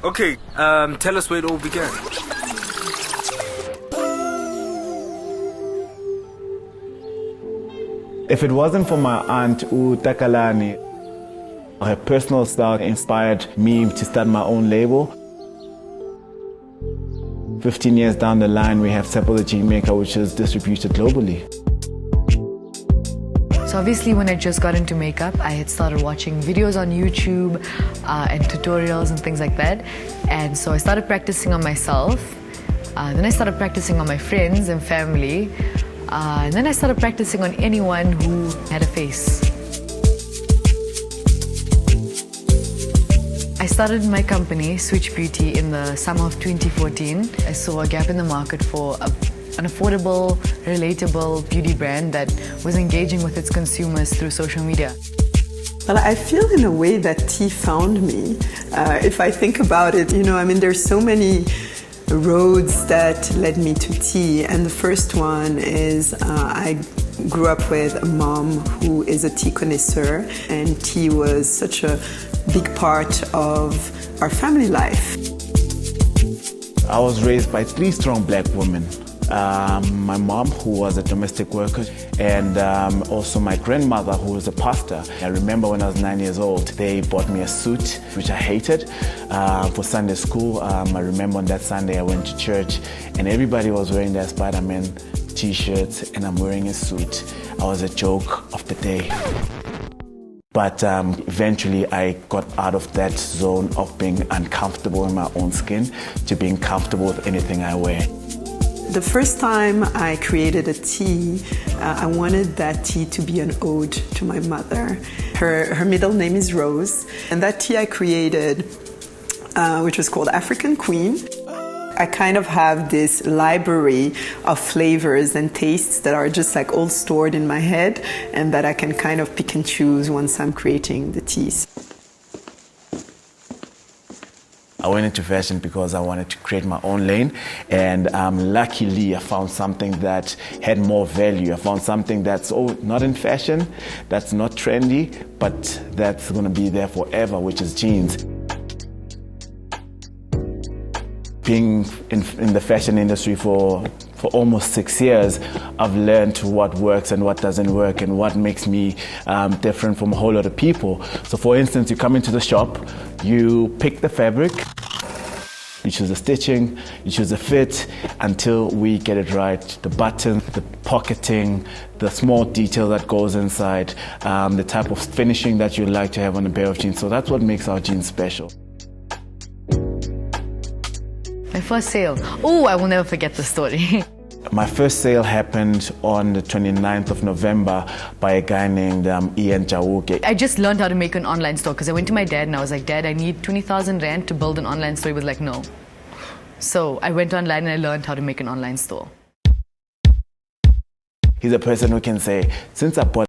Okay, tell us where it all began. If it wasn't for my aunt Takalani, her personal style inspired me to start my own label. 15 years down the line, we have Seppo the Jean Maker, which is distributed globally. So obviously when I just got into makeup, I had started watching videos on YouTube and tutorials and things like that. And so I started practicing on myself. Then I started practicing on my friends and family. And then I started practicing on anyone who had a face. I started my company, Switch Beauty, in the summer of 2014. I saw a gap in the market for an affordable, relatable beauty brand that was engaging with its consumers through social media. Well, I feel in a way that tea found me. If I think about it, there's so many roads that led me to tea, and the first one is I grew up with a mom who is a tea connoisseur, and tea was such a big part of our family life. I was raised by 3 strong black women. My mom, who was a domestic worker, and also my grandmother, who was a pastor. I remember when I was 9 years old, they bought me a suit, which I hated, for Sunday school. I remember on that Sunday I went to church and everybody was wearing their Spider-Man t-shirts and I'm wearing a suit. I was a joke of the day. But eventually I got out of that zone of being uncomfortable in my own skin to being comfortable with anything I wear. The first time I created a tea, I wanted that tea to be an ode to my mother. Her middle name is Rose, and that tea I created, which was called African Queen. I kind of have this library of flavors and tastes that are just like all stored in my head and that I can kind of pick and choose once I'm creating the teas. I went into fashion because I wanted to create my own lane, and luckily I found something that had more value. I found something that's not in fashion, that's not trendy, but that's going to be there forever, which is jeans. Being in the fashion industry for almost 6 years, I've learned what works and what doesn't work and what makes me different from a whole lot of people. So for instance, you come into the shop, you pick the fabric, you choose the stitching, you choose the fit until we get it right. The button, the pocketing, the small detail that goes inside, the type of finishing that you like to have on a pair of jeans. So that's what makes our jeans special. My first sale. Oh, I will never forget the story. My first sale happened on the 29th of November by a guy named Ian Jawuke. I just learned how to make an online store because I went to my dad and I was like, Dad, I need 20,000 Rand to build an online store. He was like, no. So I went online and I learned how to make an online store. He's a person who can say, since I bought